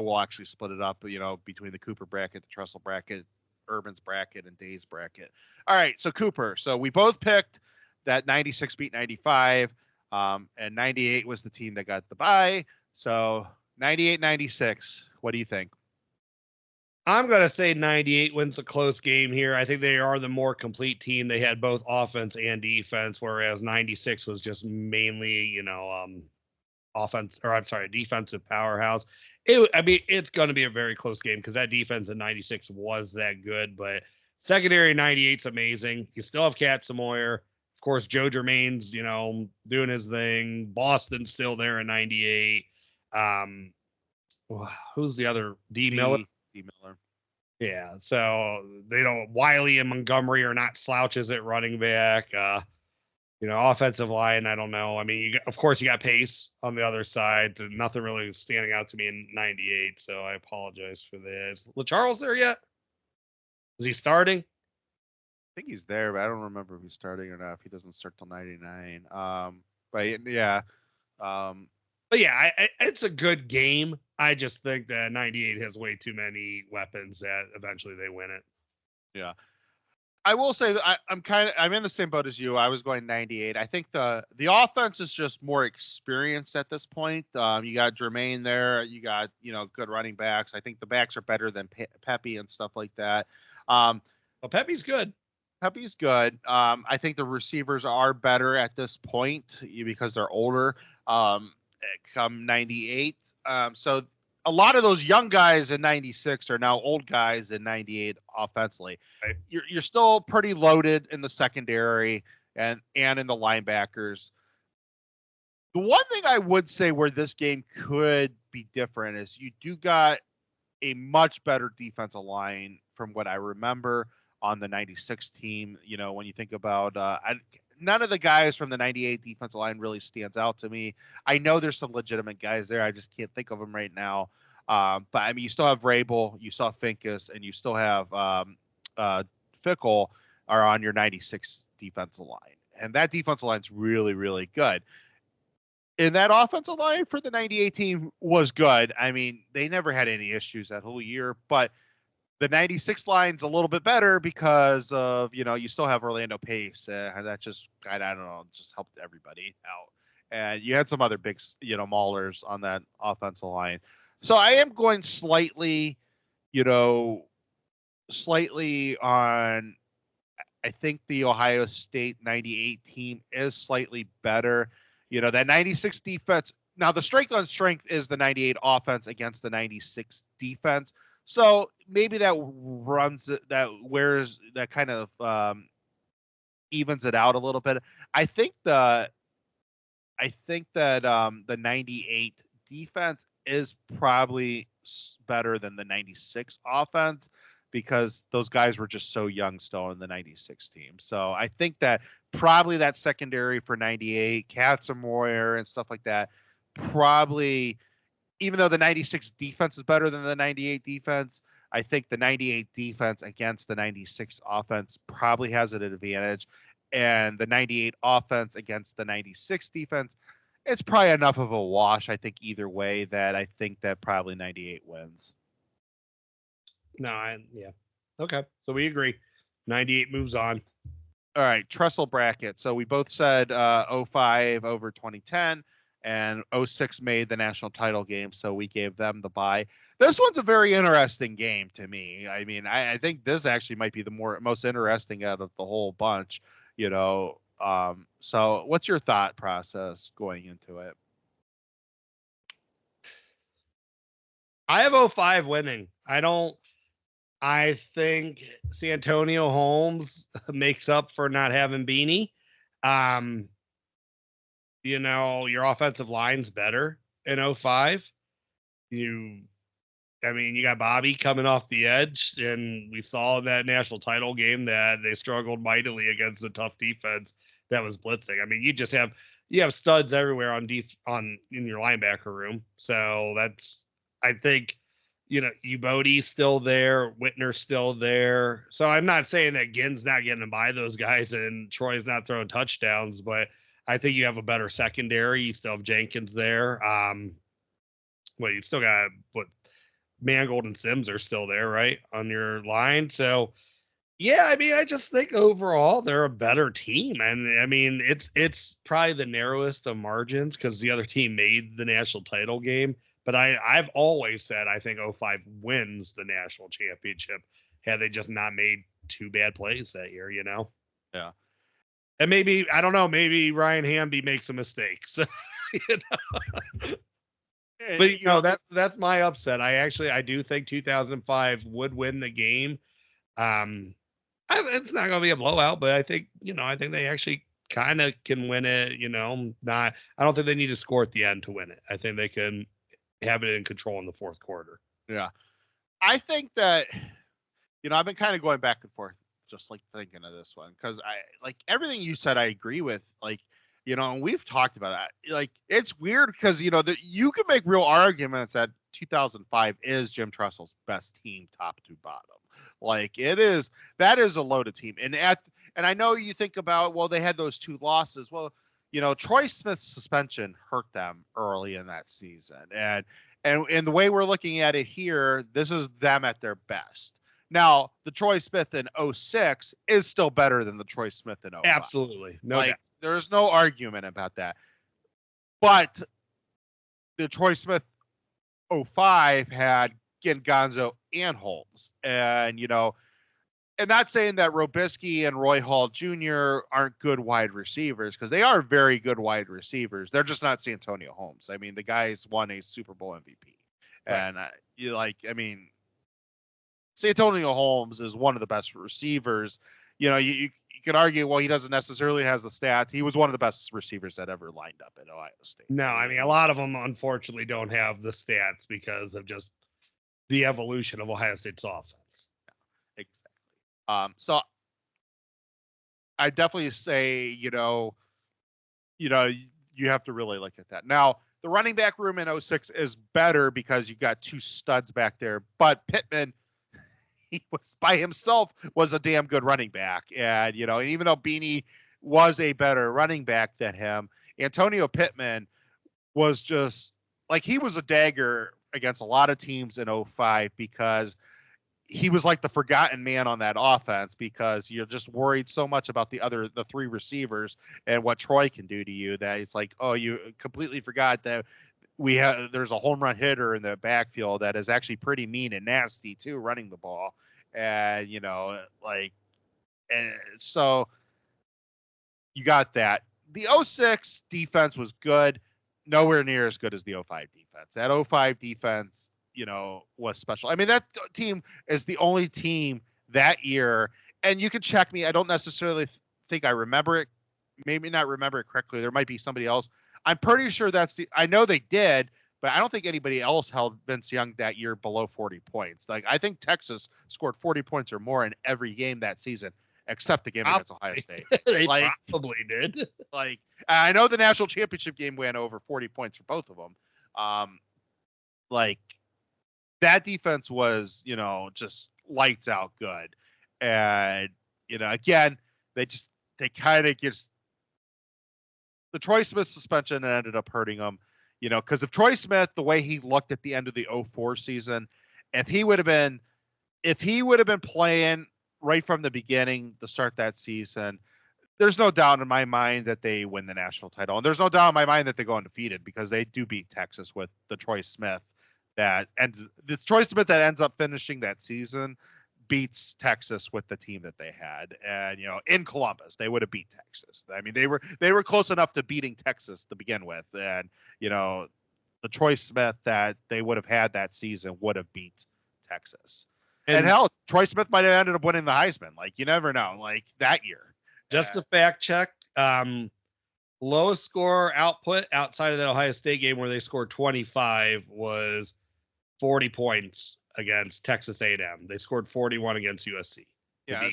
we'll actually split it up, between the Cooper bracket, the Trestle bracket, Urban's bracket, and Day's bracket. All right, so Cooper. So we both picked that 96 beat 95, and 98 was the team that got the bye. So 98-96. What do you think? I'm going to say 98 wins a close game here. I think they are the more complete team. They had both offense and defense, whereas 96 was just mainly, defensive powerhouse. It's going to be a very close game because that defense in 96 was that good, but secondary 98's amazing. You still have Cat Samoyer. Of course, Joe Germain's, doing his thing. Boston's still there in 98. Who's the other? D. Miller? D. Miller. Yeah, so Wiley and Montgomery are not slouches at running back. Offensive line, I don't know. I mean, of course, you got Pace on the other side. Nothing really standing out to me in 98, so I apologize for this. Is LaCharles there yet? Is he starting? I think he's there, but I don't remember if he's starting or not. If he doesn't start till 99. But yeah. But yeah, it's a good game. I just think that 98 has way too many weapons that eventually they win it. Yeah. I will say that I'm in the same boat as you. I was going 98. I think the offense is just more experienced at this point. You got Jermaine there. You got good running backs. I think the backs are better than Pepe and stuff like that. Well, Pepe's good. Pepe's good. I think the receivers are better at this point because they're older. Come 98. So a lot of those young guys in 96 are now old guys in 98 offensively. Right. You're still pretty loaded in the secondary and in the linebackers. The one thing I would say where this game could be different is you do got a much better defensive line from what I remember on the 96 team. You know, when you think about none of the guys from the 98 defensive line really stands out to me. I know there's some legitimate guys there. I just can't think of them right now. But I mean, you still have Rabel, you still have Finkus, and you still have Fickle are on your 96 defensive line. And that defensive line's really, really good. And that offensive line for the 98 team was good. I mean, they never had any issues that whole year, but the 96 line's a little bit better because of, you know, you still have Orlando Pace. And that just, I don't know, just helped everybody out. And you had some other big, you know, maulers on that offensive line. So I am going slightly, you know, slightly on, I think the Ohio State 98 team is slightly better. You know, that 96 defense. Now, the strength on strength is the 98 offense against the 96 defense. So maybe that kind of evens it out a little bit. I think that the 98 defense is probably better than the 96 offense because those guys were just so young still in the 96 team. So I think that probably that secondary for 98, Katzenmoyer and stuff like that, probably, even though the 96 defense is better than the 98 defense, I think the 98 defense against the 96 offense probably has an advantage. And the 98 offense against the 96 defense, it's probably enough of a wash, I think, either way, that I think that probably 98 wins. No, yeah. Okay. So we agree. 98 moves on. All right. Trestle bracket. So we both said 05 over 2010 and 06 made the national title game. So we gave them the bye. This one's a very interesting game to me. I mean, I think this actually might be the most interesting out of the whole bunch, you know. So what's your thought process going into it? I have 05 winning. I think Santonio Holmes makes up for not having Beanie. You know, your offensive line's better in 05. You got Bobby coming off the edge, and we saw in that national title game that they struggled mightily against the tough defense that was blitzing. I mean, you have studs everywhere in your linebacker room. So I think, you know, Ubodi's still there, Whitner's still there. So I'm not saying that Ginn's not getting by those guys and Troy's not throwing touchdowns, but I think you have a better secondary. You still have Jenkins there. You still got Mangold and Sims are still there, right, on your line. So yeah, I mean, I just think overall they're a better team. And I mean, it's probably the narrowest of margins because the other team made the national title game. But I've always said I think 05 wins the national championship had they just not made two bad plays that year, you know? Yeah. And maybe, I don't know, maybe Ryan Hamby makes a mistake. So, you know? But, you know, that's my upset. I do think 2005 would win the game. It's not going to be a blowout, but I think they actually kind of can win it, you know. I don't think they need to score at the end to win it. I think they can have it in control in the fourth quarter. Yeah. I think that, you know, I've been kind of going back and forth, just like thinking of this one, because I like everything you said, I agree with, like, you know, and we've talked about it. Like, it's weird because, you know, that you can make real arguments that 2005 is Jim Tressel's best team, top to bottom. Like, that is a loaded team. And I know you think about, well, they had those two losses. Well, you know, Troy Smith's suspension hurt them early in that season. And the way we're looking at it here, this is them at their best. Now, the Troy Smith in 06 is still better than the Troy Smith in 05. Absolutely. No doubt. There's no argument about that. But the Troy Smith 05 had Gonzo and Holmes. And, you know, and not saying that Robisky and Roy Hall Jr. aren't good wide receivers, because they are very good wide receivers. They're just not Santonio Holmes. I mean, the guy's won a Super Bowl MVP. And I mean, Santonio Holmes is one of the best receivers. You could argue, well, he doesn't necessarily has the stats. He was one of the best receivers that ever lined up at Ohio State. No, I mean, a lot of them unfortunately don't have the stats because of just the evolution of Ohio State's offense. Exactly. So I definitely say, you have to really look at that. Now, the running back room in 06 is better because you got two studs back there, but Pittman, he was by himself was a damn good running back. And, even though Beanie was a better running back than him, Antonio Pittman was just like, he was a dagger against a lot of teams in 05 because he was like the forgotten man on that offense because you're just worried so much about the three receivers and what Troy can do to you that it's like, oh, you completely forgot that there's a home run hitter in the backfield that is actually pretty mean and nasty too, running the ball. And, and so you got that. The 06 defense was good, nowhere near as good as the 05 defense. That 05 defense, was special. I mean, that team is the only team that year, and you can check me. I don't necessarily think I remember it. Maybe not remember it correctly. There might be somebody else. I'm pretty sure I know they did, but I don't think anybody else held Vince Young that year below 40 points. Like, I think Texas scored 40 points or more in every game that season, except the game against Ohio State. They probably did. Like, I know the national championship game went over 40 points for both of them. That defense was, just lights out good. And, again, they kind of the Troy Smith suspension ended up hurting them, because if Troy Smith, the way he looked at the end of the 04 season, if he would have been playing right from the beginning to start that season, there's no doubt in my mind that they win the national title. And there's no doubt in my mind that they go undefeated because they do beat Texas with the Troy Smith that ends up finishing that season beats Texas with the team that they had. And, in Columbus, they would have beat Texas. I mean, they were close enough to beating Texas to begin with. And, the Troy Smith that they would have had that season would have beat Texas. And hell, Troy Smith might have ended up winning the Heisman. Like, you never know, like that year. Just a fact check. Lowest score output outside of that Ohio State game where they scored 25 was 40 points against Texas A&M. They scored 41 against USC. Yeah,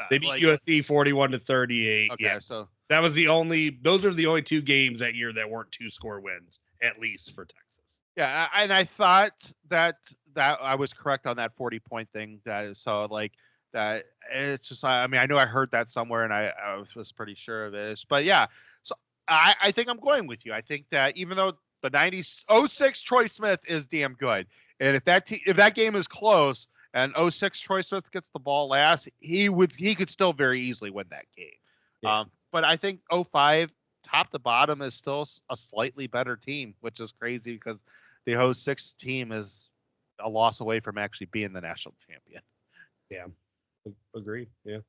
they beat USC 41-38. Okay, yeah. so those are the only two games that year that weren't 2-score wins, at least for Texas. Yeah, and I thought that I was correct on that 40-point thing. That it's just, I mean, I knew I heard that somewhere, and I was pretty sure of it. But yeah, so I think I'm going with you. I think that even though the 06 Troy Smith is damn good, and if that game is close and 06 Troy Smith gets the ball last, he could still very easily win that game. Yeah. But I think 05 top to bottom is still a slightly better team, which is crazy because the 06 team is a loss away from actually being the national champion. Yeah. Agreed. Yeah.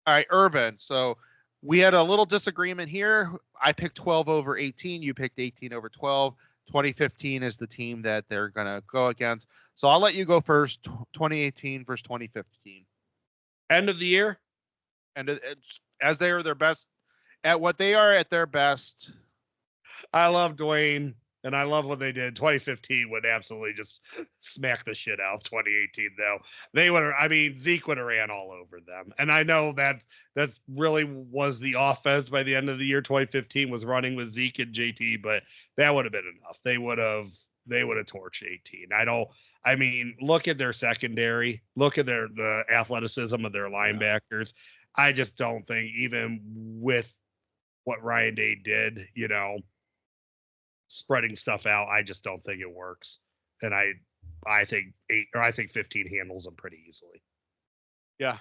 All right, Urban. So we had a little disagreement here. I picked 12 over 18. You picked 18 over 12. 2015 is the team that they're going to go against. So I'll let you go first. 2018 versus 2015. End of the year? And as they are their best, at what they are at their best. I love Dwayne. And I love what they did. 2015 would absolutely just smack the shit out of 2018, though. Zeke would have ran all over them. And I know that's really was the offense by the end of the year. 2015 was running with Zeke and JT, but that would have been enough. They would have torched 18. Look at their secondary. Look at the athleticism of their linebackers. I just don't think, even with what Ryan Day did, spreading stuff out, I just don't think it works. And I think 15 handles them pretty easily. Yeah.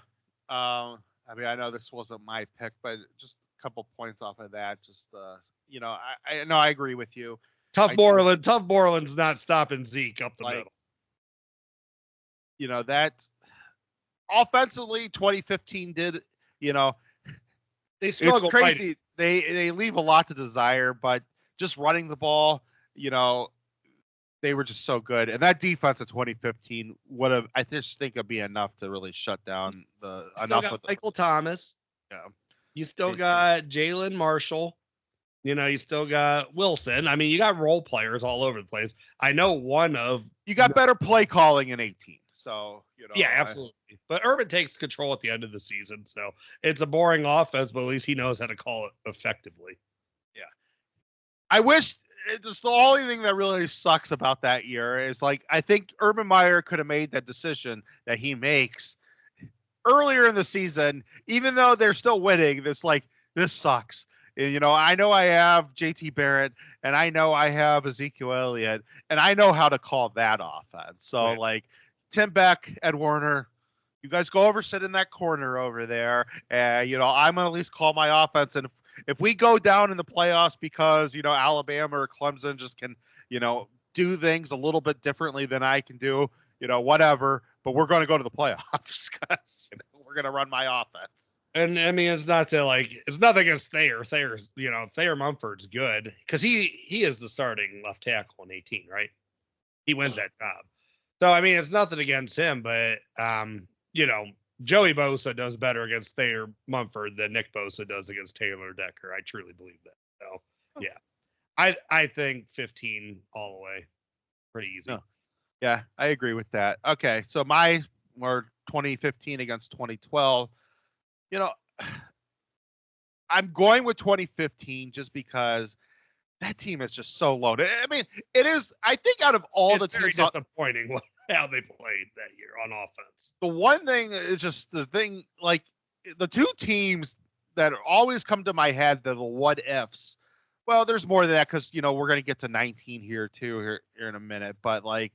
I know this wasn't my pick, but just a couple points off of that. Just I agree with you. Tough Borland's not stopping Zeke up the middle. That offensively 2015 did, they struggled. It's crazy. They leave a lot to desire, but just running the ball, they were just so good. And that defense of 2015 would have, I just think, it'd be enough to really shut down the Still got Michael Thomas. Yeah. You still got Jalen Marshall. You still got Wilson. I mean, you got role players all over the place. I know you got better play calling in 18. So, yeah, absolutely. But Urban takes control at the end of the season. So it's a boring offense, but at least he knows how to call it effectively. Yeah. I wish it's the only thing that really sucks about that year is I think Urban Meyer could have made that decision that he makes earlier in the season, even though they're still winning. It's this sucks. I know I have JT Barrett and I know I have Ezekiel Elliott and I know how to call that offense. So Tim Beck, Ed Warner, you guys go over, sit in that corner over there. And, I'm going to at least call my offense. And if we go down in the playoffs because, Alabama or Clemson just can, do things a little bit differently than I can do, whatever, but we're going to go to the playoffs because we're going to run my offense. And I mean, it's not to it's nothing against Thayer. Thayer Mumford's good because he is the starting left tackle in 18, right? He wins that job. So, I mean, it's nothing against him, but, Joey Bosa does better against Thayer Mumford than Nick Bosa does against Taylor Decker. I truly believe that. So, yeah, I think 15 all the way. Pretty easy. No. Yeah, I agree with that. Okay, so my were 2015 against 2012. I'm going with 2015 just because that team is just so loaded. I mean, it is. I think out of all the very teams, disappointing how they played that year on offense. The one thing is just the thing, the two teams that always come to my head, the what ifs. Well, there's more than that because we're going to get to 19 here too here in a minute, but 19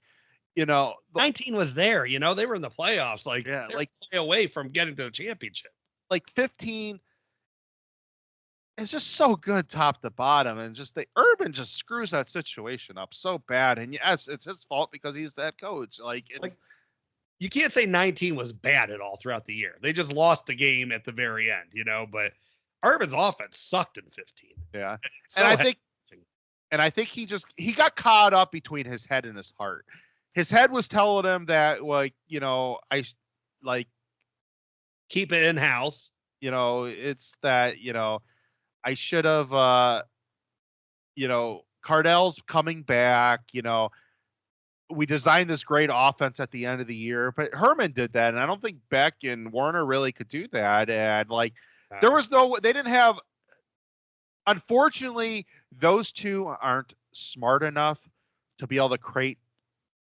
was there. They were in the playoffs. Play away from getting to the championship. 15 is just so good top to bottom, and just the Urban just screws that situation up so bad. And yes, it's his fault because he's that coach. You can't say 19 was bad at all throughout the year. They just lost the game at the very end, but Urban's offense sucked in 15. Yeah. And I think he got caught up between his head and his heart. His head was telling him that keep it in house. It's that, I should have, Cardell's coming back, we designed this great offense at the end of the year, but Herman did that. And I don't think Beck and Warner really could do that. And there was they didn't have, unfortunately, those two aren't smart enough to be able to create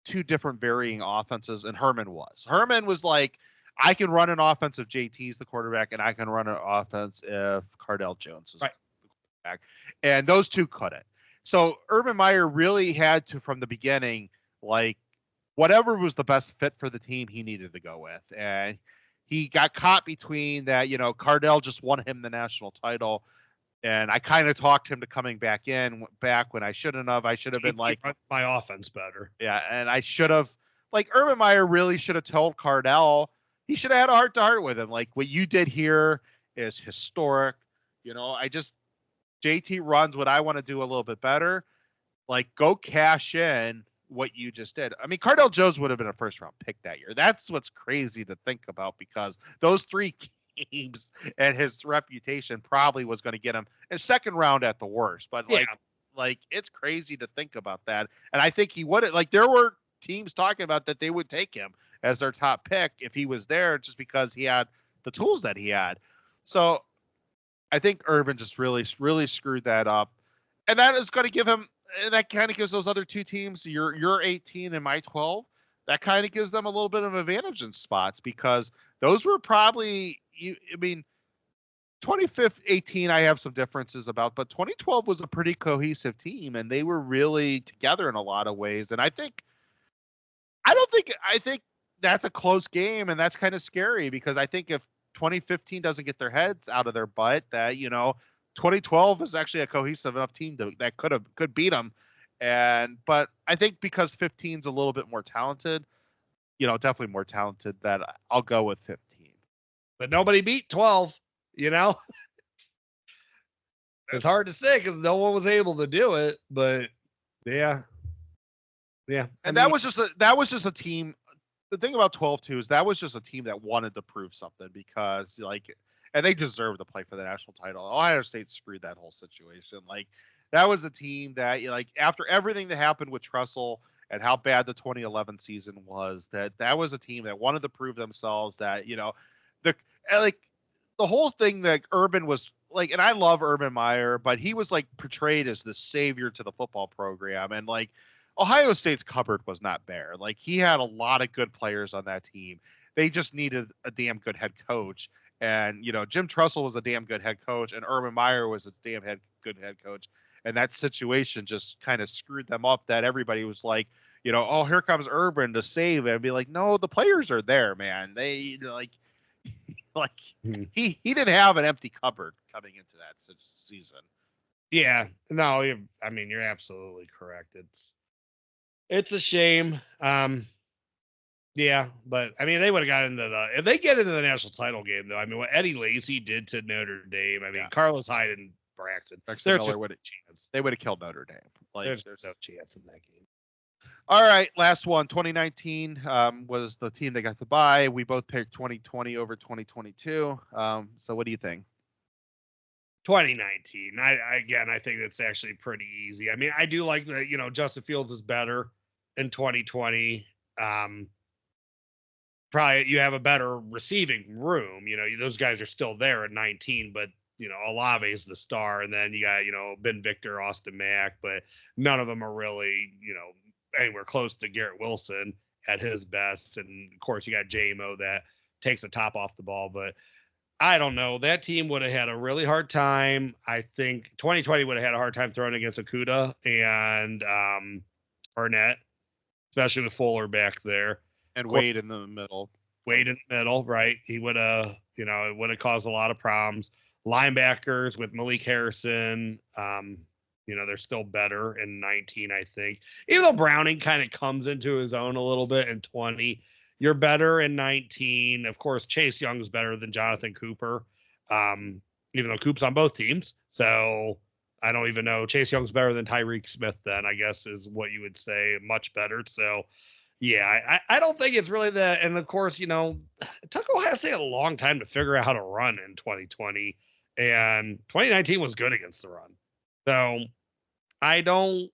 two different varying offenses. And Herman was I can run an offense if JT's the quarterback, and I can run an offense if Cardell Jones is the quarterback. And those two couldn't. So Urban Meyer really had to, from the beginning, whatever was the best fit for the team, he needed to go with. And he got caught between that, Cardell just won him the national title. And I kind of talked him to coming back when I shouldn't have. I should have been my offense better. Yeah. And I should have, Urban Meyer really should have told Cardell, he should have had a heart to heart with him. What you did here is historic. JT runs what I want to do a little bit better. Go cash in what you just did. I mean, Cardell Jones would have been a first round pick that year. That's what's crazy to think about because those three games and his reputation probably was going to get him in second round at the worst. But it's crazy to think about that. And I think he would have, there were teams talking about that they would take him as their top pick if he was there just because he had the tools that he had. So I think Urban just really, really screwed that up. And that is going to give him, and that kind of gives those other two teams, your 18 and my 12, that kind of gives them a little bit of advantage in spots because those were probably, 2018 I have some differences about, but 2012 was a pretty cohesive team and they were really together in a lot of ways. And I think that's a close game, and that's kind of scary because I think if 2015 doesn't get their heads out of their butt, that 2012 is actually a cohesive enough team that could beat them. But I think because 15's a little bit more talented, definitely more talented, that I'll go with 15. But nobody beat 12. It's hard to say because no one was able to do it, but yeah. Yeah. And that was just a team. The thing about 12-2 is that was just a team that wanted to prove something because and they deserve to play for the national title. Ohio State screwed that whole situation. Like that was a team that after everything that happened with Tressel and how bad the 2011 season was, that was a team that wanted to prove themselves that, the the whole thing that Urban was like, and I love Urban Meyer, but he was like portrayed as the savior to the football program. And Ohio State's cupboard was not bare. Like he had a lot of good players on that team. They just needed a damn good head coach. And, Jim Tressel was a damn good head coach and Urban Meyer was a damn good head coach. And that situation just kind of screwed them up that everybody was like, oh, here comes Urban to save it. And be like, no, the players are there, man. They he didn't have an empty cupboard coming into that season. Yeah, no, I mean, you're absolutely correct. It's a shame. Yeah, but I mean, they would have got into if they get into the national title game, though. I mean, what Eddie Lacy did to Notre Dame. I mean, Carlos Hayden, Braxton Miller would have chance. They would have killed Notre Dame. There's no chance in that game. All right, last one. 2019 was the team that got the bye. We both picked 2020 over 2022. So what do you think? 2019. I think that's actually pretty easy. I mean, I do like that, Justin Fields is better in 2020. Probably you have a better receiving room. Those guys are still there at 19, but Olave is the star, and then you got, Ben Victor, Austin Mack, but none of them are really, anywhere close to Garrett Wilson at his best. And of course you got JMO that takes the top off the ball, but I don't know. That team would have had a really hard time. I think 2020 would have had a hard time throwing against Okudah and Arnett, especially with Fuller back there. And Wade in the middle. Wade in the middle, right? He would have, it would have caused a lot of problems. Linebackers with Malik Harrison, they're still better in 19, I think. Even though Browning kind of comes into his own a little bit in 20, you're better in 19. Of course, Chase Young's better than Jonathan Cooper, even though Coop's on both teams. So I don't even know. Chase Young's better than Tyreek Smith then, I guess, is what you would say. Much better. So, yeah, I don't think it's really that. And, of course, it took Ohio State a long time to figure out how to run in 2020. And 2019 was good against the run. So I don't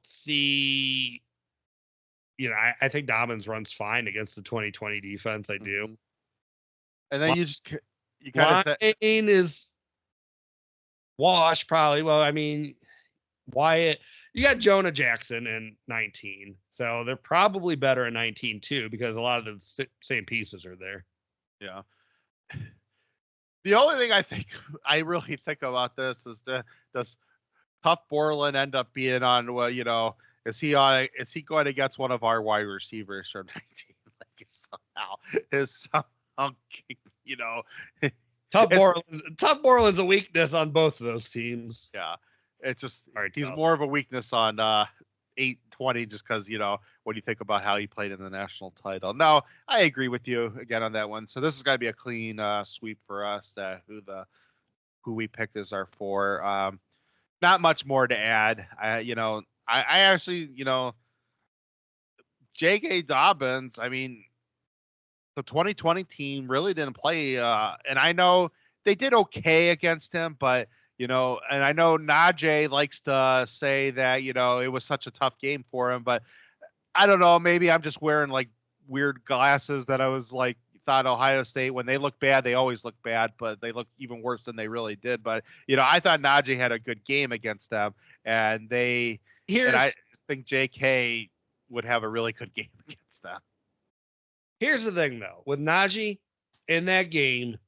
see, I think Dobbins runs fine against the 2020 defense. I do. And then you kind of is wash probably. Well, I mean, Wyatt, you got Jonah Jackson in 19. So they're probably better in 19 too, because a lot of the same pieces are there. Yeah. The only thing I really think about this is does Tough Borland end up being on? Well, is he going against one of our wide receivers from 19? Somehow, Tough Borland's a weakness on both of those teams. Yeah, it's just he's more of a weakness on 8-20 just because when you think about how he played in the national title. No, I agree with you again on that one. So this is got to be a clean sweep for us. Who we picked as our 4. Not much more to add. I actually, J.K. Dobbins. I mean, the 2020 team really didn't play, and I know they did okay against him, but and I know Najee likes to say that it was such a tough game for him, but I don't know. Maybe I'm just wearing like weird glasses that I was like thought Ohio State, when they look bad, they always look bad, but they look even worse than they really did. But I thought Najee had a good game against them, and I think JK would have a really good game against them. Here's the thing, though, with Najee in that game,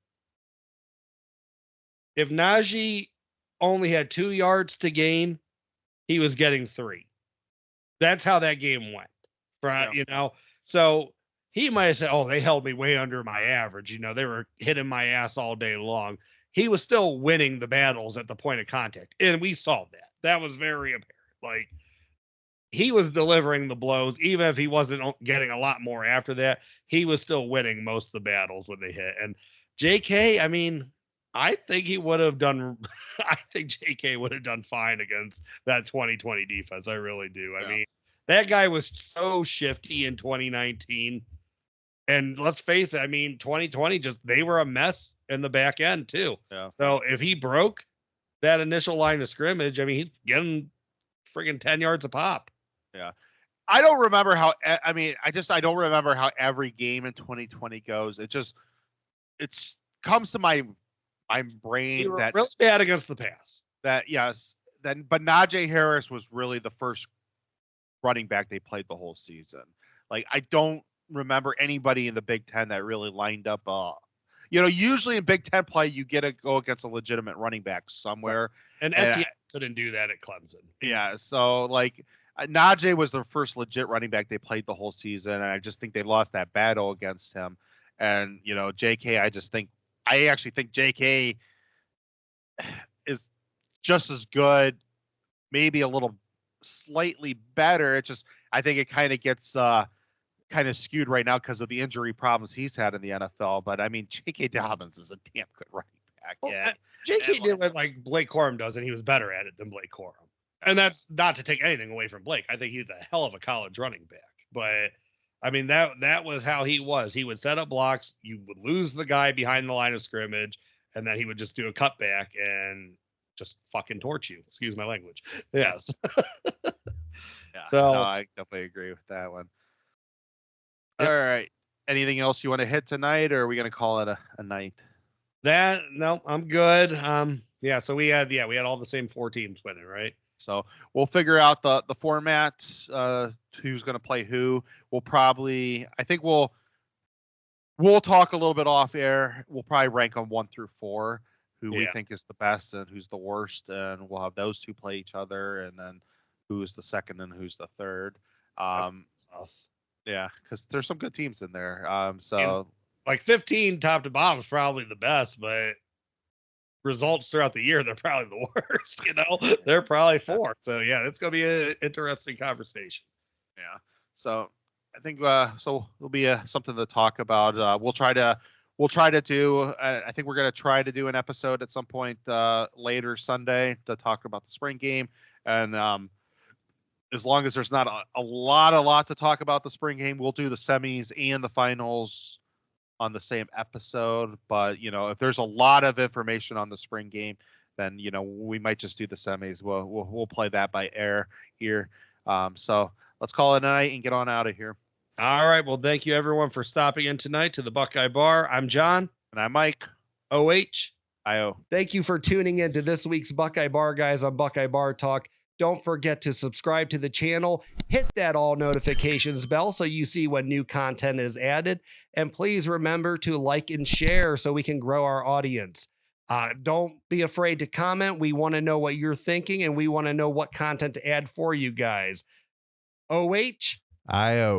if Najee only had 2 yards to gain, he was getting 3. That's how that game went, right? Yeah. So he might have said, "Oh, they held me way under my average. They were hitting my ass all day long." He was still winning the battles at the point of contact, and we saw that. That was very apparent. Like, he was delivering the blows, even if he wasn't getting a lot more after that. He was still winning most of the battles when they hit. And JK, I mean, I think he would have done. I think JK would have done fine against that 2020 defense. I really do. I mean, that guy was so shifty in 2019. And let's face it, I mean, 2020 they were a mess in the back end too. Yeah. So if he broke that initial line of scrimmage, I mean, he's getting friggin' 10 yards a pop. Yeah. I don't remember how, I don't remember how every game in 2020 goes. It's comes to my brain that really bad against the pass. But Najee Harris was really the first running back they played the whole season. Like, I don't remember anybody in the Big Ten that really lined up. Usually in Big Ten play, you get to go against a legitimate running back somewhere. And Etienne couldn't do that at Clemson. Yeah. So, like, Najee was the first legit running back they played the whole season. And I just think they lost that battle against him. And, JK, I actually think JK is just as good, maybe a little slightly better. I think it kind of gets kind of skewed right now because of the injury problems he's had in the NFL. But I mean, J.K. Dobbins is a damn good running back. Well, yeah, J.K. did what like Blake Corum does, and he was better at it than Blake Corum. And that's not to take anything away from Blake. I think he's a hell of a college running back. But I mean, that was how he was. He would set up blocks. You would lose the guy behind the line of scrimmage, and then he would just do a cutback and just fucking torch you. Excuse my language. Yes. Yeah. So no, I definitely agree with that one. Yep. All right. Anything else you want to hit tonight, or are we going to call it a night? No, I'm good. Yeah. So we had all the same 4 teams winning, right? So we'll figure out the format, who's going to play who. We'll talk a little bit off air. We'll probably rank them 1 through 4, who we think is the best and who's the worst. And we'll have those 2 play each other, and then who's the second and who's the third. Yeah, because there's some good teams in there. So like 15 top to bottom is probably the best, but results throughout the year, they're probably the worst. They're probably 4. So yeah, it's gonna be an interesting conversation. Yeah. So I think so it'll be something to talk about. We'll try to do. I think we're gonna try to do an episode at some point later Sunday to talk about the spring game, and as long as there's not a lot to talk about the spring game, we'll do the semis and the finals on the same episode. But if there's a lot of information on the spring game, then we might just do the semis. We'll play that by air here. So let's call it a night and get on out of here. All right. Well, thank you everyone for stopping in tonight to the Buckeye Bar. I'm John. And I'm Mike. OH. IO. Thank you for tuning in to this week's Buckeye Bar Guys on Buckeye Bar Talk. Don't forget to subscribe to the channel, hit that all notifications bell so you see when new content is added. And please remember to like and share so we can grow our audience. Don't be afraid to comment. We want to know what you're thinking, and we want to know what content to add for you guys. OH. IO.